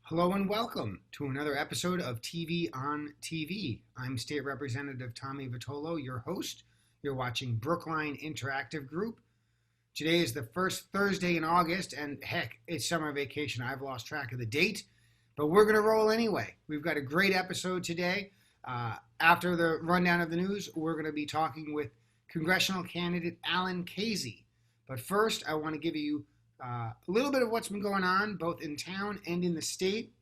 Hello and welcome to another episode of TV on TV. I'm State Representative Tommy Vitolo, your host. You're watching Brookline Interactive Group. Today is the first Thursday in August, and heck, it's summer vacation. I've lost track of the date, but we're going to roll anyway. We've got a great episode today. After the rundown of the news, we're going to be talking with congressional candidate Alan Khazei. But first, I want to give you a little bit of what's been going on both in town and in the state.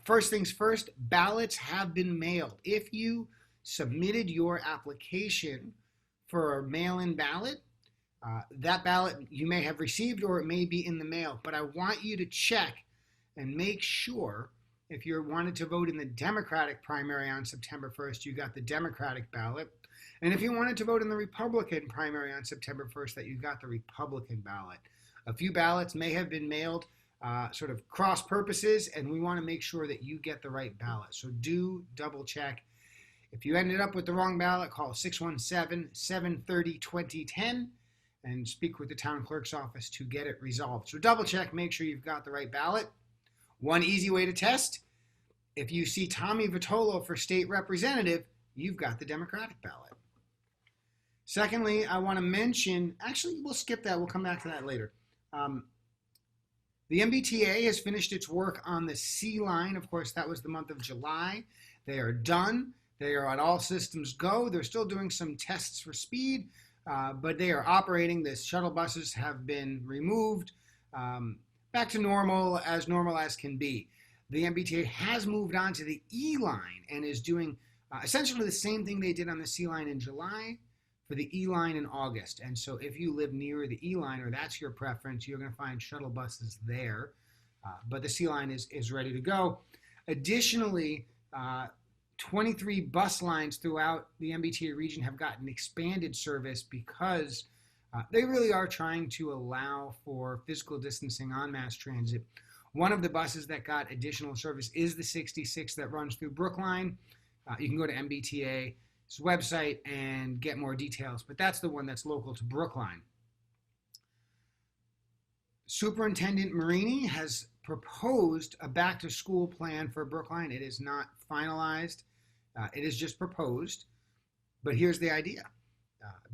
First things first, ballots have been mailed. If you submitted your application for a mail-in ballot, that ballot you may have received or it may be in the mail. But I want you to check and make sure if you wanted to vote in the Democratic primary on September 1st, you got the Democratic ballot. And if you wanted to vote in the Republican primary on September 1st, that you got the Republican ballot. A few ballots may have been mailed sort of cross purposes, and we want to make sure that you get the right ballot. So do double check. If you ended up with the wrong ballot, call 617-730-2010 and speak with the town clerk's office to get it resolved. So double check, make sure you've got the right ballot. One easy way to test, if you see Tommy Vitolo for state representative, you've got the Democratic ballot. Secondly, I want to mention, actually we'll skip that, we'll come back to that later. The MBTA has finished its work on the C line. Of course, that was the month of July. They are done. They are on all systems go. They're still doing some tests for speed, but they are operating. The shuttle buses have been removed back to normal as can be. The MBTA has moved on to the E line and is doing essentially the same thing they did on the C line in July for the E line in August. And so if you live near the E line or that's your preference, you're going to find shuttle buses there. But the C line is ready to go. Additionally, 23 bus lines throughout the MBTA region have gotten expanded service because they really are trying to allow for physical distancing on mass transit. One of the buses that got additional service is the 66 that runs through Brookline. You can go to MBTA's website and get more details, but that's the one that's local to Brookline. Superintendent Marini has proposed a back-to-school plan for Brookline. It is not finalized. It is just proposed, but here's the idea.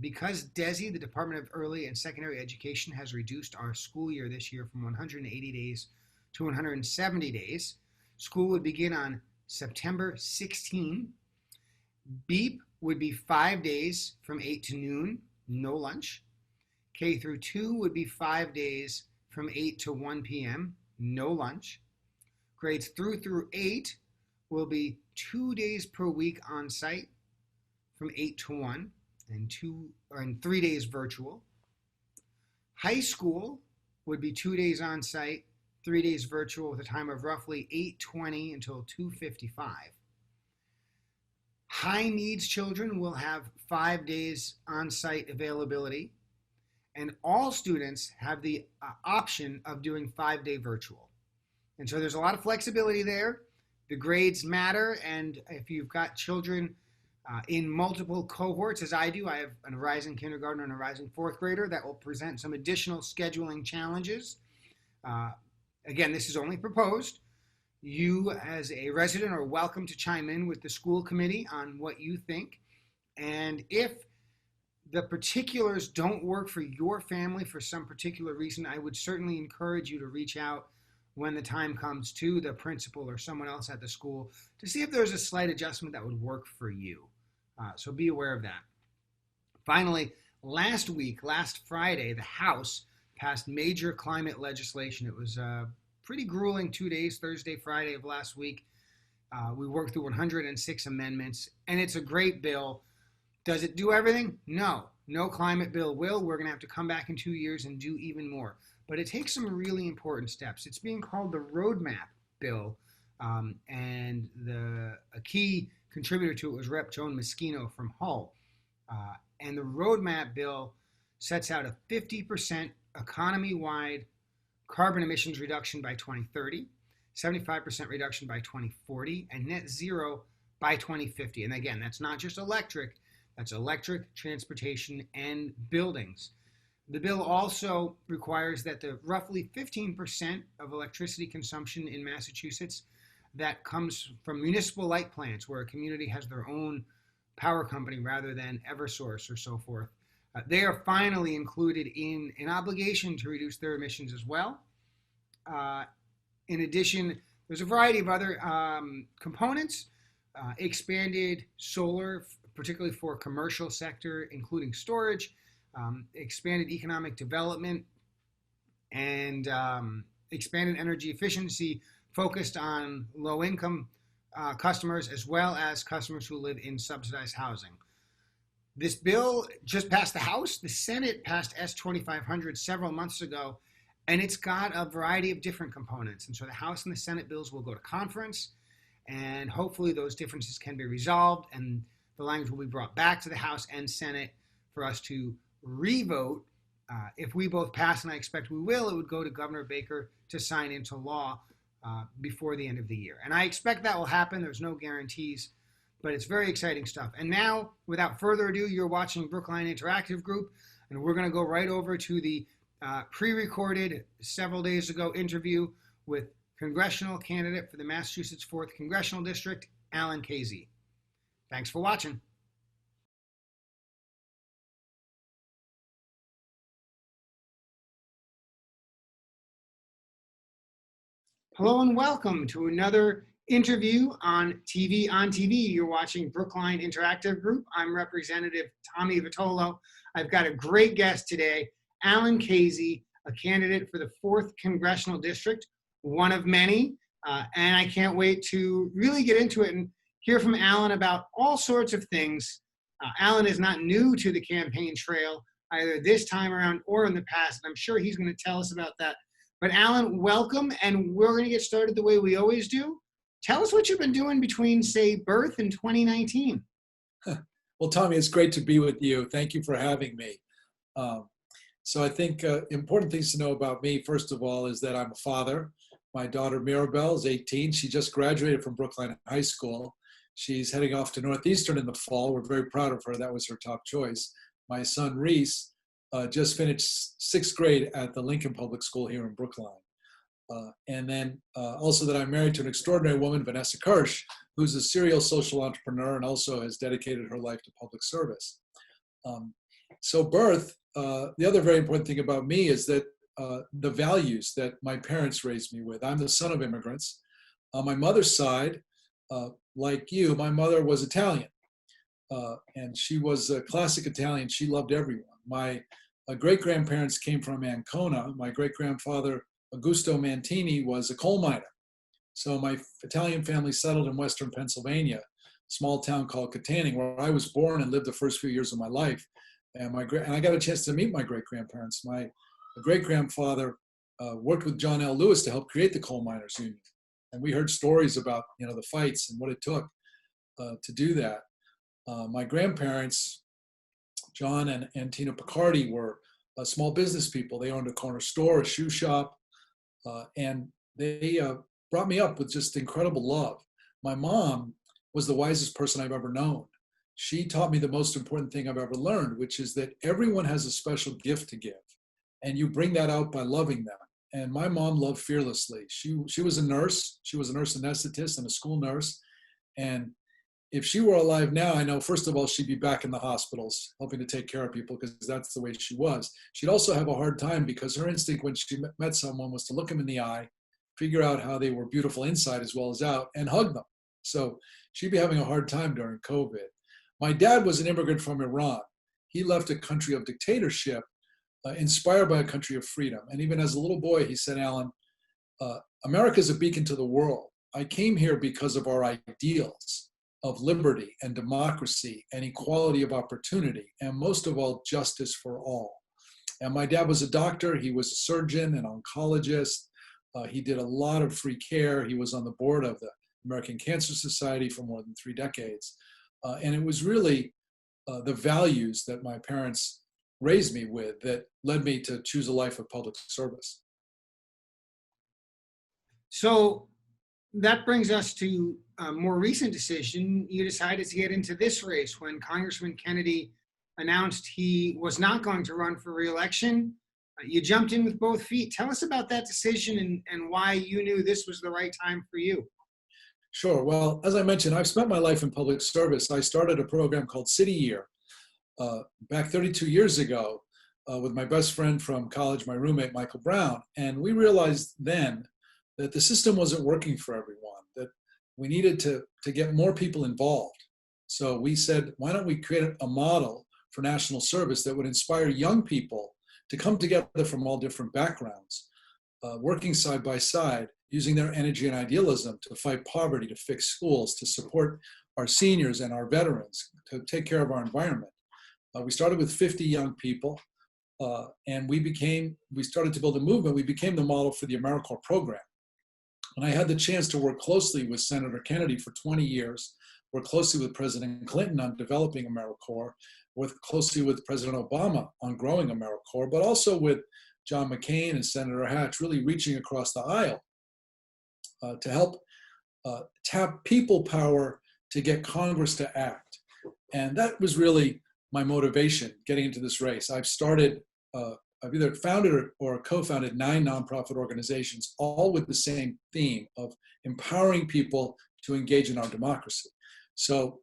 Because DESE, the Department of Early and Secondary Education, has reduced our school year this year from 180 days to 170 days, school would begin on September 16. BEEP would be 5 days from 8 to noon, no lunch. K through 2 would be 5 days from 8 to 1 p.m., no lunch. Grades through 8 will be 2 days per week on site from 8 to 1 and 3 days virtual. High school would be 2 days on site, 3 days virtual with a time of roughly 8:20 until 2:55. High needs children will have 5 days on-site availability, and all students have the option of doing 5-day virtual. And so there's a lot of flexibility there. The grades matter, and if you've got children in multiple cohorts, as I do, I have a rising kindergartner and a rising fourth grader, that will present some additional scheduling challenges. Again, this is only proposed. You, as a resident, are welcome to chime in with the school committee on what you think. And if the particulars don't work for your family for some particular reason, I would certainly encourage you to reach out when the time comes to the principal or someone else at the school to see if there's a slight adjustment that would work for you. So be aware of that. Finally, last Friday, the House passed major climate legislation. It was pretty grueling 2 days, Thursday, Friday of last week. We worked through 106 amendments, and it's a great bill. Does it do everything? No climate bill will. We're going to have to come back in 2 years and do even more. But it takes some really important steps. It's being called the Roadmap Bill, and a key contributor to it was Rep. Joan Moschino from Hull. And the Roadmap Bill sets out a 50% economy-wide carbon emissions reduction by 2030, 75% reduction by 2040, and net zero by 2050. And again, that's not just electric, that's electric, transportation, and buildings. The bill also requires that the roughly 15% of electricity consumption in Massachusetts that comes from municipal light plants, where a community has their own power company rather than Eversource or so forth, they are finally included in an obligation to reduce their emissions as well. In addition, there's a variety of other components, expanded solar, particularly for commercial sector, including storage, expanded economic development, and expanded energy efficiency focused on low-income customers as well as customers who live in subsidized housing. This bill just passed the House. The Senate passed S-2500 several months ago, and it's got a variety of different components. And so the House and the Senate bills will go to conference, and hopefully those differences can be resolved, and the language will be brought back to the House and Senate for us to revote. If we both pass, and I expect we will, it would go to Governor Baker to sign into law before the end of the year. And I expect that will happen. There's no guarantees, but it's very exciting stuff. And now, without further ado, you're watching Brookline Interactive Group, and we're going to go right over to the pre-recorded several days ago interview with congressional candidate for the Massachusetts 4th Congressional District, Alan Khazei. Thanks for watching. Hello and welcome to another interview on TV. You're watching Brookline Interactive Group. I'm Representative Tommy Vitolo. I've got a great guest today, Alan Khazei, a candidate for the 4th Congressional District, one of many. And I can't wait to really get into it and hear from Alan about all sorts of things. Alan is not new to the campaign trail, either this time around or in the past. And I'm sure he's going to tell us about that. But Alan, welcome, and we're going to get started the way we always do. Tell us what you've been doing between, say, birth and 2019. Well, Tommy, it's great to be with you. Thank you for having me. So I think important things to know about me, first of all, is that I'm a father. My daughter Mirabelle is 18. She just graduated from Brookline High School. She's heading off to Northeastern in the fall. We're very proud of her. That was her top choice. My son Reese just finished 6th grade at the Lincoln Public School here in Brookline. And then also that I'm married to an extraordinary woman, Vanessa Kirsch, who's a serial social entrepreneur and also has dedicated her life to public service. So birth, the other very important thing about me is that the values that my parents raised me with. I'm the son of immigrants. On my mother's side, like you, my mother was Italian. And she was a classic Italian. She loved everyone. My great-grandparents came from Ancona. My great-grandfather, Augusto Mantini, was a coal miner. So my Italian family settled in Western Pennsylvania, a small town called Katanning, where I was born and lived the first few years of my life. And I got a chance to meet my great-grandparents. My great-grandfather worked with John L. Lewis to help create the Coal Miners Union. And we heard stories about, the fights and what it took to do that. My grandparents, John and Tina Picardi, were small business people. They owned a corner store, a shoe shop, and they brought me up with just incredible love. My mom was the wisest person I've ever known. She taught me the most important thing I've ever learned, which is that everyone has a special gift to give, and you bring that out by loving them. And my mom loved fearlessly. She was a nurse. She was a nurse anesthetist and a school nurse. And if she were alive now, I know, first of all, she'd be back in the hospitals helping to take care of people because that's the way she was. She'd also have a hard time because her instinct when she met someone was to look them in the eye, figure out how they were beautiful inside as well as out, and hug them. So she'd be having a hard time during COVID. My dad was an immigrant from Iran. He left a country of dictatorship, inspired by a country of freedom. And even as a little boy, he said, Alan, America is a beacon to the world. I came here because of our ideals of liberty and democracy and equality of opportunity, and most of all, justice for all. And my dad was a doctor. He was a surgeon, an oncologist. He did a lot of free care. He was on the board of the American Cancer Society for more than 3 decades. And it was really the values that my parents raised me with that led me to choose a life of public service. So that brings us to a more recent decision. You decided to get into this race when Congressman Kennedy announced he was not going to run for re-election, you jumped in with both feet. Tell us about that decision and why you knew this was the right time for you. Sure. Well, as I mentioned, I've spent my life in public service. I started a program called City Year back 32 years ago with my best friend from college, my roommate, Michael Brown. And we realized then that the system wasn't working for everyone, that we needed to get more people involved. So we said, why don't we create a model for national service that would inspire young people to come together from all different backgrounds, working side by side, using their energy and idealism to fight poverty, to fix schools, to support our seniors and our veterans, to take care of our environment. We started with 50 young people, and we started to build a movement. We became the model for the AmeriCorps program. And I had the chance to work closely with Senator Kennedy for 20 years, work closely with President Clinton on developing AmeriCorps, work closely with President Obama on growing AmeriCorps, but also with John McCain and Senator Hatch, really reaching across the aisle to help tap people power to get Congress to act. And that was really my motivation getting into this race. I've either founded or co-founded 9 nonprofit organizations, all with the same theme of empowering people to engage in our democracy. So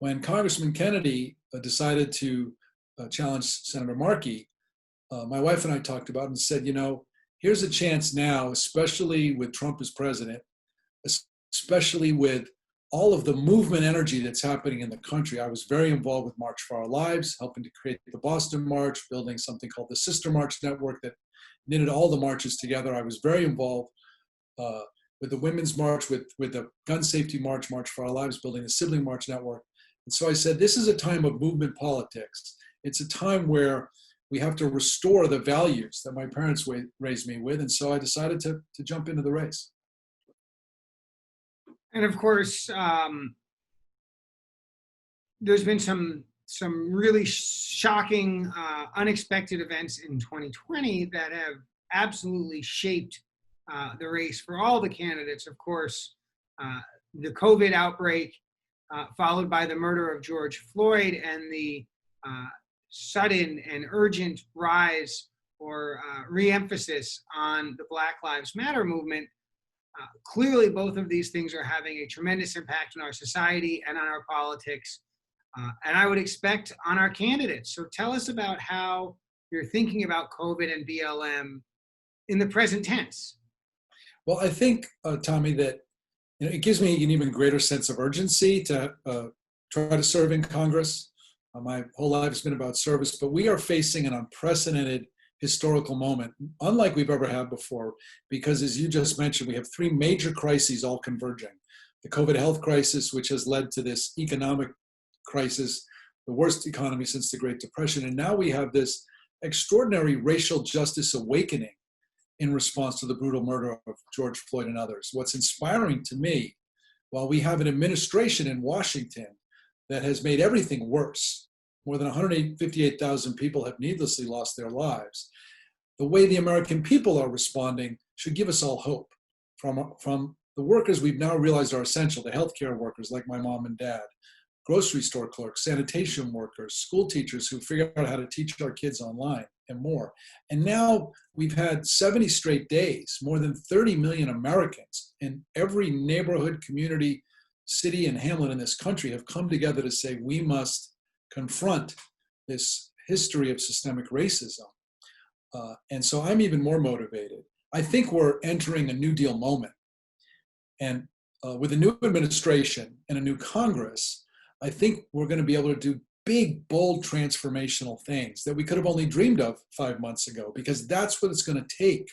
when Congressman Kennedy decided to challenge Senator Markey, my wife and I talked about it and said, here's a chance now, especially with Trump as president, especially with all of the movement energy that's happening in the country. I was very involved with March for Our Lives, helping to create the Boston March, building something called the Sister March Network that knitted all the marches together. I was very involved with the Women's March, with the Gun Safety March, March for Our Lives, building the Sibling March Network. And so I said, this is a time of movement politics. It's a time where we have to restore the values that my parents raised me with. And so I decided to jump into the race. And of course, there's been some really shocking, unexpected events in 2020 that have absolutely shaped the race for all the candidates. Of course, the COVID outbreak, followed by the murder of George Floyd, and the sudden and urgent rise or re-emphasis on the Black Lives Matter movement. Clearly, both of these things are having a tremendous impact on our society and on our politics, and I would expect on our candidates. So tell us about how you're thinking about COVID and BLM in the present tense. Well, I think, Tommy, that it gives me an even greater sense of urgency to try to serve in Congress. My whole life has been about service, but we are facing an unprecedented historical moment, unlike we've ever had before, because as you just mentioned, we have 3 major crises all converging. The COVID health crisis, which has led to this economic crisis, the worst economy since the Great Depression, and now we have this extraordinary racial justice awakening in response to the brutal murder of George Floyd and others. What's inspiring to me, while we have an administration in Washington that has made everything worse, more than 158,000 people have needlessly lost their lives. The way the American people are responding should give us all hope. From the workers we've now realized are essential, the healthcare workers like my mom and dad, grocery store clerks, sanitation workers, school teachers who figure out how to teach our kids online, and more. And now we've had 70 straight days, more than 30 million Americans in every neighborhood, community, city, and hamlet in this country have come together to say we must confront this history of systemic racism. And so I'm even more motivated. I think we're entering a New Deal moment. And with a new administration and a new Congress, I think we're going to be able to do big, bold, transformational things that we could have only dreamed of 5 months ago, because that's what it's going to take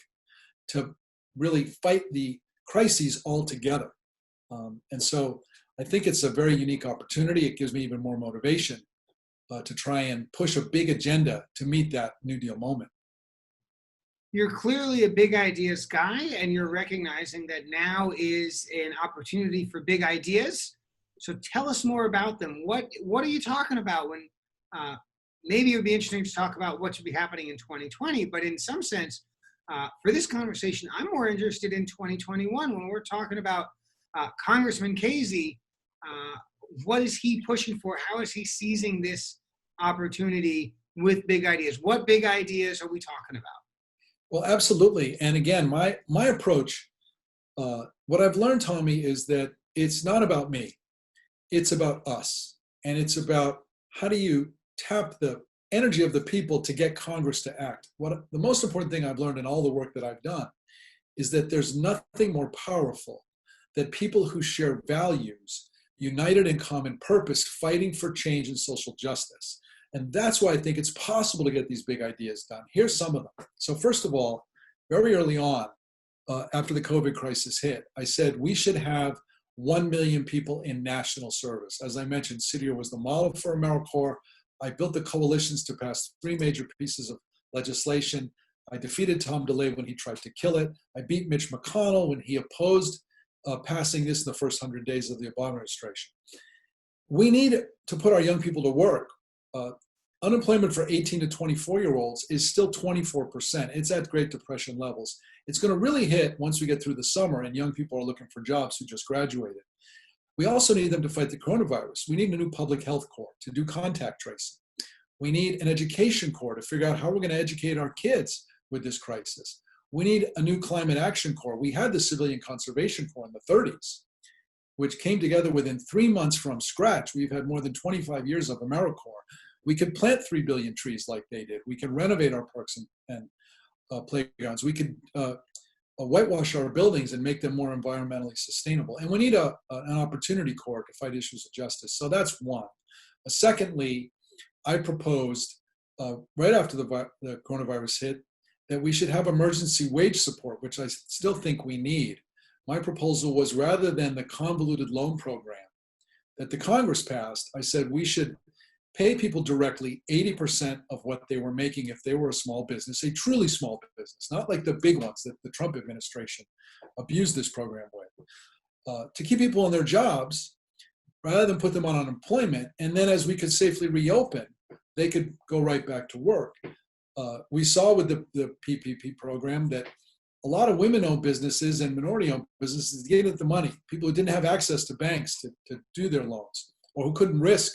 to really fight the crises all together. And so I think it's a very unique opportunity. It gives me even more motivation to try and push a big agenda to meet that New Deal moment. You're clearly a big ideas guy, and you're recognizing that now is an opportunity for big ideas. So tell us more about them. What are you talking about when maybe it would be interesting to talk about what should be happening in 2020, but in some sense, for this conversation, I'm more interested in 2021 when we're talking about Congressman Khazei. What is he pushing for? How is he seizing this opportunity with big ideas. What big ideas are we talking about? Well, absolutely. And again, my approach, what I've learned, Tommy, is that it's not about me. It's about us. And it's about how do you tap the energy of the people to get Congress to act. What the most important thing I've learned in all the work that I've done is that there's nothing more powerful than people who share values, united in common purpose, fighting for change and social justice. And that's why I think it's possible to get these big ideas done. Here's some of them. So first of all, very early on, after the COVID crisis hit, I said we should have 1 million people in national service. As I mentioned, City was the model for AmeriCorps. I built the coalitions to pass 3 major pieces of legislation. I defeated Tom DeLay when he tried to kill it. I beat Mitch McConnell when he opposed passing this in the first 100 days of the Obama administration. We need to put our young people to work. Unemployment for 18 to 24-year-olds is still 24%. It's at Great Depression levels. It's going to really hit once we get through the summer and young people are looking for jobs who just graduated. We also need them to fight the coronavirus. We need a new public health corps to do contact tracing. We need an education corps to figure out how we're going to educate our kids with this crisis. We need a new climate action corps. We had the Civilian Conservation Corps in the 30s, which came together within 3 months from scratch. We've had more than 25 years of AmeriCorps. We could plant 3 billion trees like they did. We can renovate our parks and playgrounds. We could whitewash our buildings and make them more environmentally sustainable. And we need an opportunity corps to fight issues of justice. So that's one. Secondly, I proposed right after the coronavirus hit that we should have emergency wage support, which I still think we need. My proposal was rather than the convoluted loan program that the Congress passed, I said we should pay people directly 80% of what they were making if they were a small business, a truly small business, not like the big ones that the Trump administration abused this program with, to keep people in their jobs rather than put them on unemployment. And then as we could safely reopen, they could go right back to work. We saw with the PPP program that a lot of women-owned businesses and minority-owned businesses gave it the money. People who didn't have access to banks to do their loans or who couldn't risk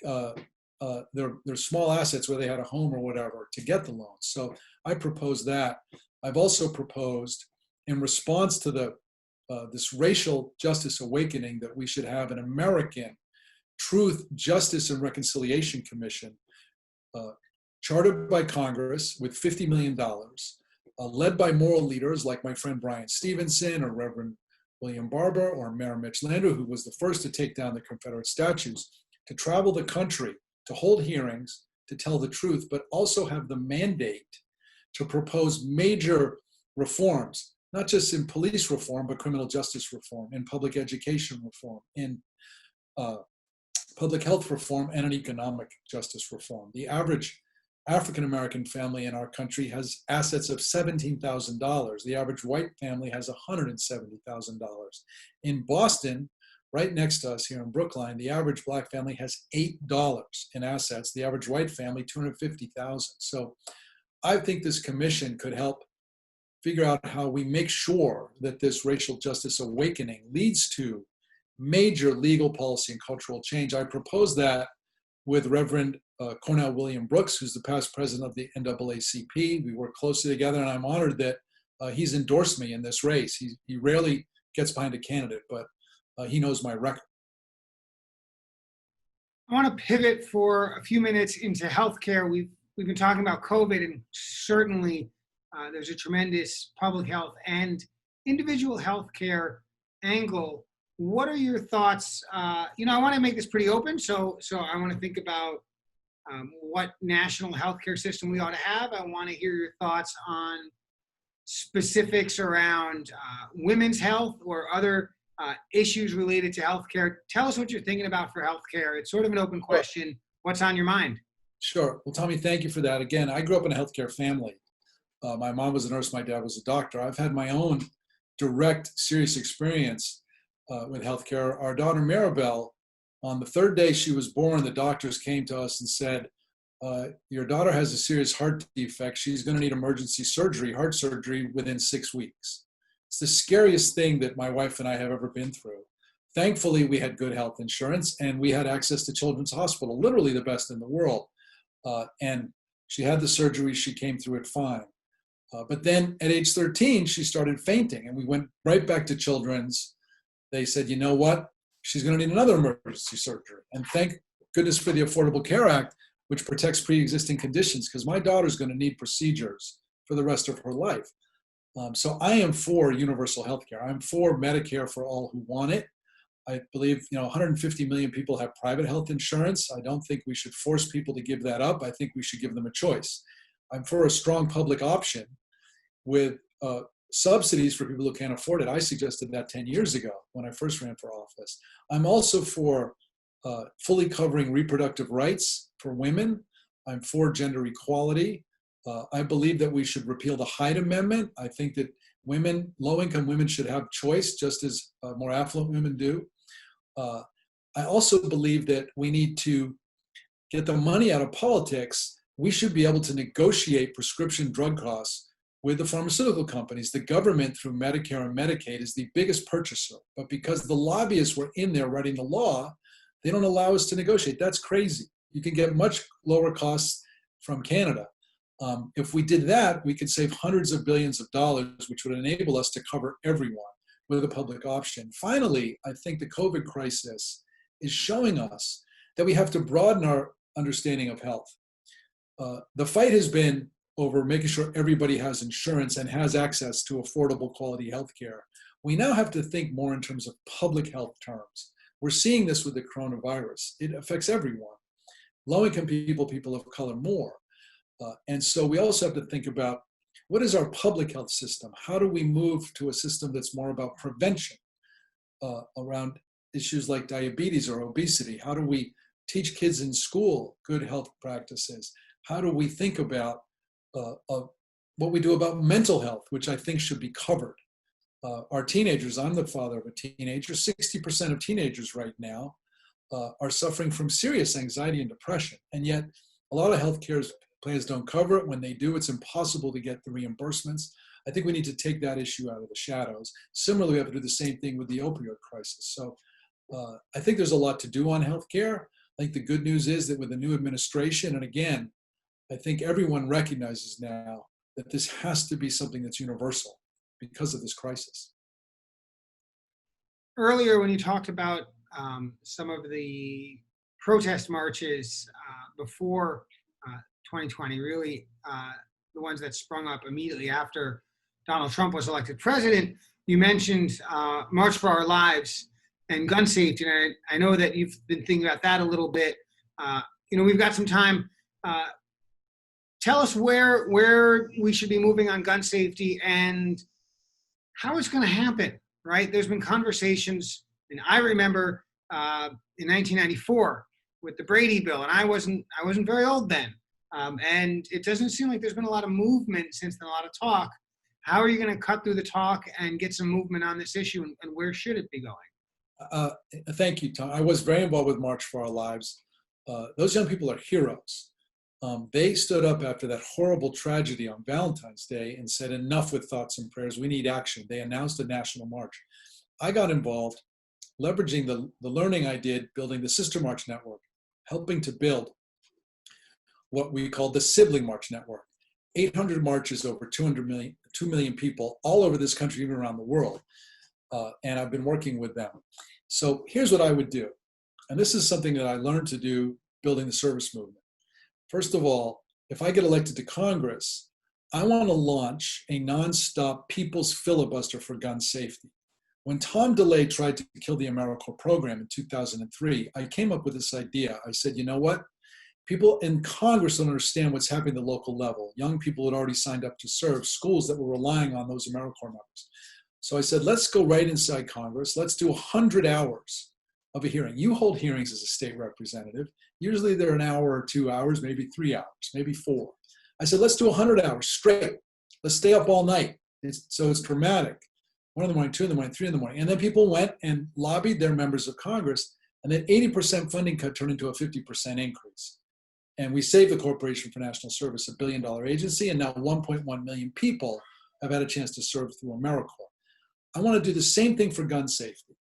their small assets where they had a home or whatever to get the loans. So I proposed that. I've also proposed in response to this racial justice awakening that we should have an American Truth, Justice, and Reconciliation Commission chartered by Congress with $50 million, led by moral leaders like my friend Brian Stevenson or Reverend William Barber or Mayor Mitch Landrieu, who was the first to take down the Confederate statues, to travel the country, to hold hearings, to tell the truth, but also have the mandate to propose major reforms, not just in police reform, but criminal justice reform, in public education reform, in public health reform, and in economic justice reform. The average African-American family in our country has assets of $17,000. The average white family has $170,000. In Boston, right next to us here in Brookline, the average black family has $8 in assets. The average white family, $250,000. So I think this commission could help figure out how we make sure that this racial justice awakening leads to major legal policy and cultural change. I proposed that with Reverend Cornell William Brooks, who's the past president of the NAACP. We work closely together, and I'm honored that he's endorsed me in this race. He rarely gets behind a candidate, but he knows my record. I want to pivot for a few minutes into healthcare. We've been talking about COVID, and certainly there's a tremendous public health and individual healthcare angle. What are your thoughts? I want to make this pretty open, so I want to think about what national healthcare system we ought to have. I want to hear your thoughts on specifics around women's health or other issues related to healthcare. Tell us what you're thinking about for healthcare. It's sort of an open question. What's on your mind? Sure. Well, Tommy, thank you for that. Again, I grew up in a healthcare family. My mom was a nurse. My dad was a doctor. I've had my own direct, serious experience with healthcare. Our daughter, Maribel, on the 3rd day she was born, the doctors came to us and said, your daughter has a serious heart defect. She's going to need emergency surgery, heart surgery, within 6 weeks. It's the scariest thing that my wife and I have ever been through. Thankfully, we had good health insurance and we had access to Children's Hospital, literally the best in the world. And she had the surgery, she came through it fine. But then at age 13, she started fainting and we went right back to Children's. They said, you know what? She's going to need another emergency surgery. And thank goodness for the Affordable Care Act, which protects pre-existing conditions, because my daughter's going to need procedures for the rest of her life. So I am for universal health care. I'm for Medicare for all who want it. I believe 150 million people have private health insurance. I don't think we should force people to give that up. I think we should give them a choice. I'm for a strong public option with subsidies for people who can't afford it. I suggested that 10 years ago when I first ran for office. I'm also for fully covering reproductive rights for women. I'm for gender equality. I believe that we should repeal the Hyde Amendment. I think that women, low-income women, should have choice just as more affluent women do. I also believe that we need to get the money out of politics. We should be able to negotiate prescription drug costs with the pharmaceutical companies. The government, through Medicare and Medicaid, is the biggest purchaser. But because the lobbyists were in there writing the law, they don't allow us to negotiate. That's crazy. You can get much lower costs from Canada. If we did that, we could save hundreds of billions of dollars, which would enable us to cover everyone with a public option. Finally, I think the COVID crisis is showing us that we have to broaden our understanding of health. The fight has been over making sure everybody has insurance and has access to affordable quality health care. We now have to think more in terms of public health terms. We're seeing this with the coronavirus. It affects everyone. Low-income people, people of color more. And so we also have to think about, what is our public health system? How do we move to a system that's more about prevention around issues like diabetes or obesity? How do we teach kids in school good health practices? How do we think about what we do about mental health, which I think should be covered? Our teenagers, I'm the father of a teenager, 60% of teenagers right now are suffering from serious anxiety and depression. And yet a lot of healthcare plans don't cover it. When they do, it's impossible to get the reimbursements. I think we need to take that issue out of the shadows. Similarly, we have to do the same thing with the opioid crisis. So I think there's a lot to do on healthcare. I think the good news is that with the new administration, and again, I think everyone recognizes now that this has to be something that's universal because of this crisis. Earlier, when you talked about some of the protest marches before 2020, really the ones that sprung up immediately after Donald Trump was elected president, you mentioned March for Our Lives and gun safety. And I know that you've been thinking about that a little bit. We've got some time. Tell us where we should be moving on gun safety and how it's going to happen, right? There's been conversations, and I remember in 1994 with the Brady bill, and I wasn't very old then. And it doesn't seem like there's been a lot of movement since then, a lot of talk. How are you going to cut through the talk and get some movement on this issue, and where should it be going? Thank you, Tom. I was very involved with March for Our Lives. Those young people are heroes. They stood up after that horrible tragedy on Valentine's Day and said, enough with thoughts and prayers, we need action. They announced a national march. I got involved, leveraging the learning I did, building the Sister March Network, helping to build what we call the Sibling March Network. 800 marches, over 2 million people all over this country, even around the world. And I've been working with them. So here's what I would do. And this is something that I learned to do building the service movement. First of all, if I get elected to Congress, I want to launch a nonstop people's filibuster for gun safety. When Tom DeLay tried to kill the AmeriCorps program in 2003, I came up with this idea. I said, you know what? People in Congress don't understand what's happening at the local level. Young people had already signed up to serve, schools that were relying on those AmeriCorps members. So I said, let's go right inside Congress. Let's do 100 hours of a hearing. You hold hearings as a state representative. Usually they're an hour or 2 hours, maybe 3 hours, maybe 4. I said, let's do 100 hours straight. Let's stay up all night. So it's dramatic. 1 in the morning, 2 in the morning, 3 in the morning. And then people went and lobbied their members of Congress, and that 80% funding cut turned into a 50% increase. And we saved the Corporation for National Service, $1 billion agency, and now 1.1 million people have had a chance to serve through AmeriCorps. I want to do the same thing for gun safety.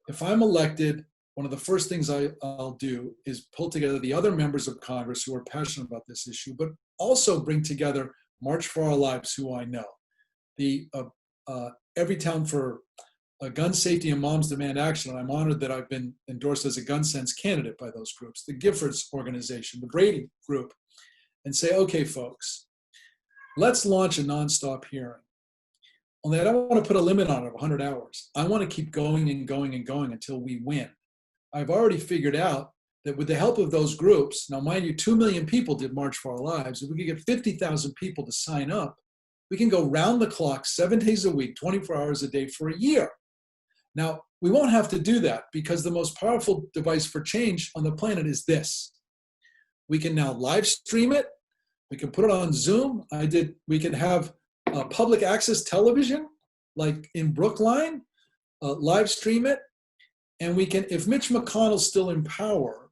if I'm elected, one of the first things I'll do is pull together the other members of Congress who are passionate about this issue, but also bring together March for Our Lives, who I know. The Everytown for Gun Safety and Moms Demand Action, and I'm honored that I've been endorsed as a gun sense candidate by those groups, the Giffords organization, the Brady group, and say, okay, folks, let's launch a nonstop hearing. Only I don't want to put a limit on it of 100 hours. I want to keep going and going and going until we win. I've already figured out that with the help of those groups, now mind you, 2 million people did March for Our Lives. If we could get 50,000 people to sign up, we can go round the clock, 7 days a week, 24 hours a day for a year. Now, we won't have to do that because the most powerful device for change on the planet is this. We can now live stream it. We can put it on Zoom. We can have public access television, like in Brookline, live stream it. And we can, if Mitch McConnell's still in power,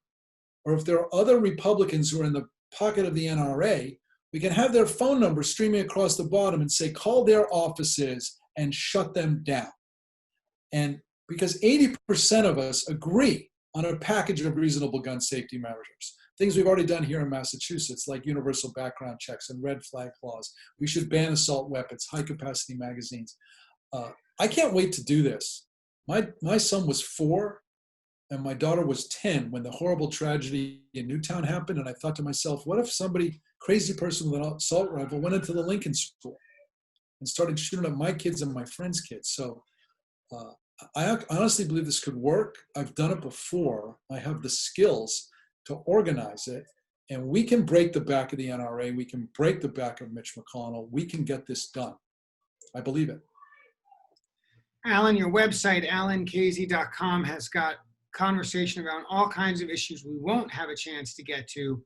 or if there are other Republicans who are in the pocket of the NRA, we can have their phone number streaming across the bottom and say, call their offices and shut them down. And because 80% of us agree on a package of reasonable gun safety measures, things we've already done here in Massachusetts, like universal background checks and red flag laws. We should ban assault weapons, high capacity magazines. I can't wait to do this. My son was 4 and my daughter was 10 when the horrible tragedy in Newtown happened. And I thought to myself, what if somebody, crazy person with an assault rifle, went into the Lincoln School and started shooting at my kids and my friends' kids? So I honestly believe this could work. I've done it before. I have the skills to organize it. And we can break the back of the NRA. We can break the back of Mitch McConnell. We can get this done. I believe it. Alan, your website, alankhazei.com, has got conversation around all kinds of issues we won't have a chance to get to.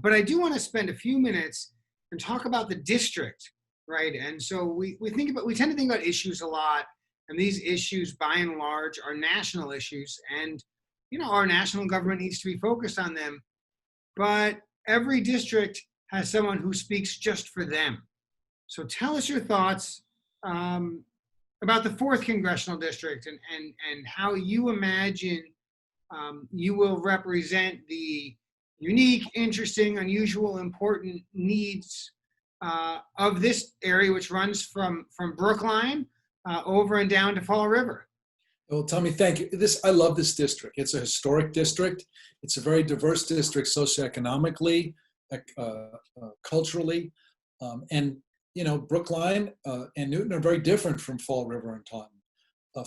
But I do want to spend a few minutes and talk about the district, right? And so we tend to think about issues a lot, and these issues, by and large, are national issues, and our national government needs to be focused on them. But every district has someone who speaks just for them. So tell us your thoughts about the 4th congressional district and how you imagine you will represent the unique, interesting, unusual, important needs of this area, which runs from Brookline over and down to Fall River. Well, Tommy, thank you. I love this district. It's a historic district. It's a very diverse district socioeconomically, culturally, and Brookline and Newton are very different from Fall River and Taunton.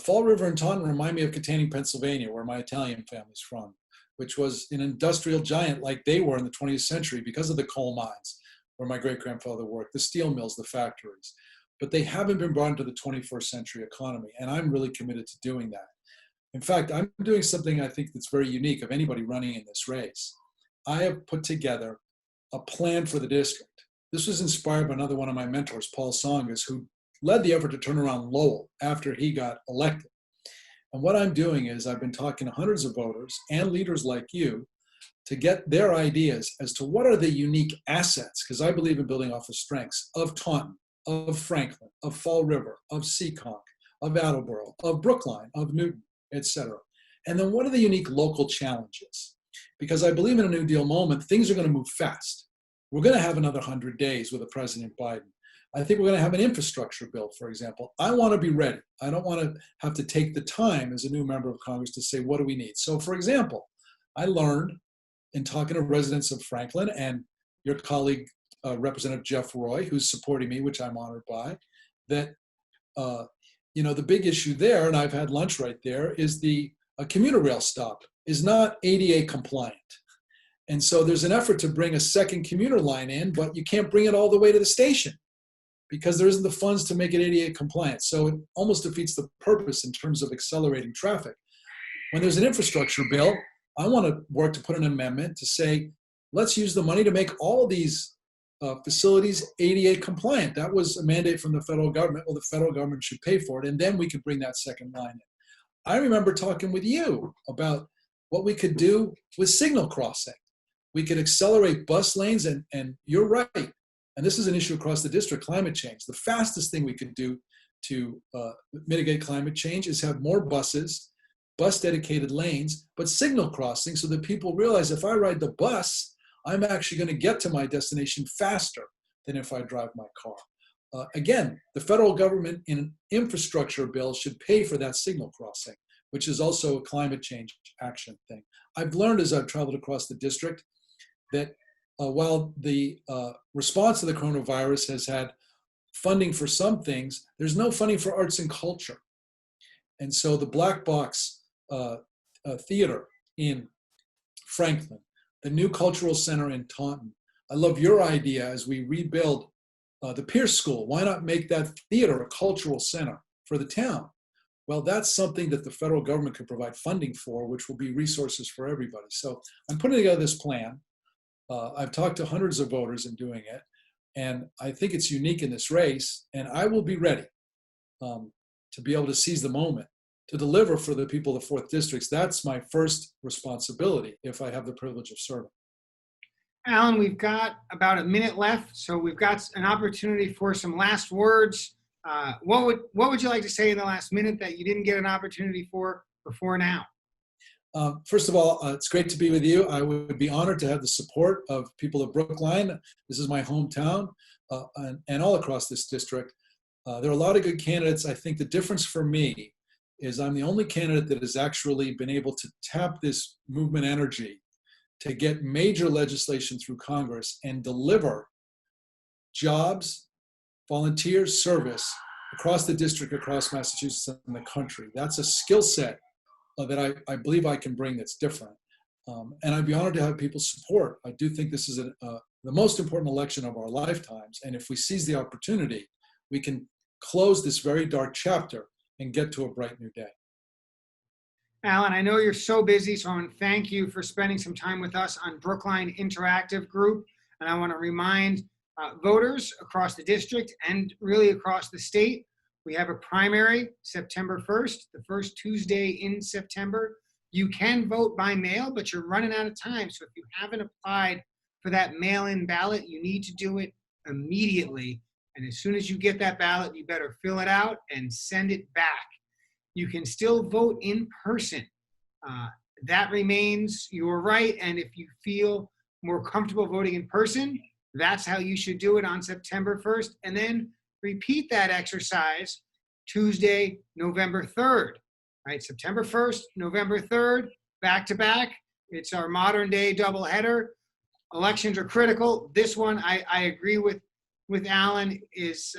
Fall River and Taunton remind me of Catania, Pennsylvania, where my Italian family's from, which was an industrial giant like they were in the 20th century because of the coal mines where my great-grandfather worked, the steel mills, the factories. But they haven't been brought into the 21st century economy, and I'm really committed to doing that. In fact, I'm doing something I think that's very unique of anybody running in this race. I have put together a plan for the district. This was inspired by another one of my mentors, Paul Songas, who led the effort to turn around Lowell after he got elected. And what I'm doing is I've been talking to hundreds of voters and leaders like you to get their ideas as to what are the unique assets, because I believe in building off the strengths of Taunton, of Franklin, of Fall River, of Seekonk, of Attleboro, of Brookline, of Newton, etc. And then what are the unique local challenges? Because I believe in a New Deal moment, things are going to move fast. We're going to have another 100 days with President Biden. I think we're going to have an infrastructure bill, for example. I want to be ready. I don't want to have to take the time as a new member of Congress to say, what do we need? So, for example, I learned in talking to residents of Franklin and your colleague, Representative Jeff Roy, who's supporting me, which I'm honored by, that the big issue there, and I've had lunch right there, is the commuter rail stop is not ADA compliant. And so there's an effort to bring a second commuter line in, but you can't bring it all the way to the station because there isn't the funds to make it ADA compliant. So it almost defeats the purpose in terms of accelerating traffic. When there's an infrastructure bill, I want to work to put an amendment to say, let's use the money to make all these facilities ADA compliant. That was a mandate from the federal government. Well, the federal government should pay for it, and then we could bring that second line in. I remember talking with you about what we could do with signal crossing. We could accelerate bus lanes, and you're right, and this is an issue across the district, climate change. The fastest thing we could do to mitigate climate change is have more buses bus dedicated lanes, but signal crossing so that people realize if I ride the bus, I'm actually going to get to my destination faster than if I drive my car. Again, the federal government in an infrastructure bill should pay for that signal crossing, which is also a climate change action thing. I've learned as I've traveled across the district that while the response to the coronavirus has had funding for some things, there's no funding for arts and culture. And so the Black Box Theater in Franklin, the new cultural center in Taunton. I love your idea as we rebuild the Pierce School. Why not make that theater a cultural center for the town? Well, that's something that the federal government could provide funding for, which will be resources for everybody. So I'm putting together this plan. I've talked to hundreds of voters in doing it, and I think it's unique in this race, and I will be ready to be able to seize the moment, to deliver for the people of the 4th Districts. That's my first responsibility if I have the privilege of serving. Alan, we've got about a minute left, so we've got an opportunity for some last words. What would you like to say in the last minute that you didn't get an opportunity for before now? First of all, it's great to be with you. I would be honored to have the support of people of Brookline. This is my hometown, and all across this district. There are a lot of good candidates. I think the difference for me is I'm the only candidate that has actually been able to tap this movement energy to get major legislation through Congress and deliver jobs, volunteers, service across the district, across Massachusetts and the country. That's a skill set that I believe I can bring that's different. And I'd be honored to have people's support. I do think this is the most important election of our lifetimes. And if we seize the opportunity, we can close this very dark chapter and get to a bright new day. Alan, I know you're so busy, so I want to thank you for spending some time with us on Brookline Interactive Group. And I want to remind voters across the district and really across the state, we have a primary September 1st, the first Tuesday in September. You can vote by mail, but you're running out of time. So if you haven't applied for that mail-in ballot, you need to do it immediately. And as soon as you get that ballot, you better fill it out and send it back. You can still vote in person. That remains your right. And if you feel more comfortable voting in person, that's how you should do it on September 1st. And then repeat that exercise Tuesday, November 3rd. Right? September 1st, November 3rd, back to back. It's our modern day doubleheader. Elections are critical. This one, I agree with Alan, is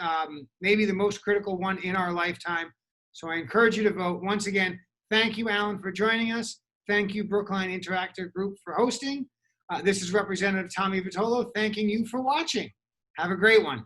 maybe the most critical one in our lifetime. So I encourage you to vote. Once again, thank you, Alan, for joining us. Thank you, Brookline Interactive Group, for hosting. This is Representative Tommy Vitolo thanking you for watching. Have a great one.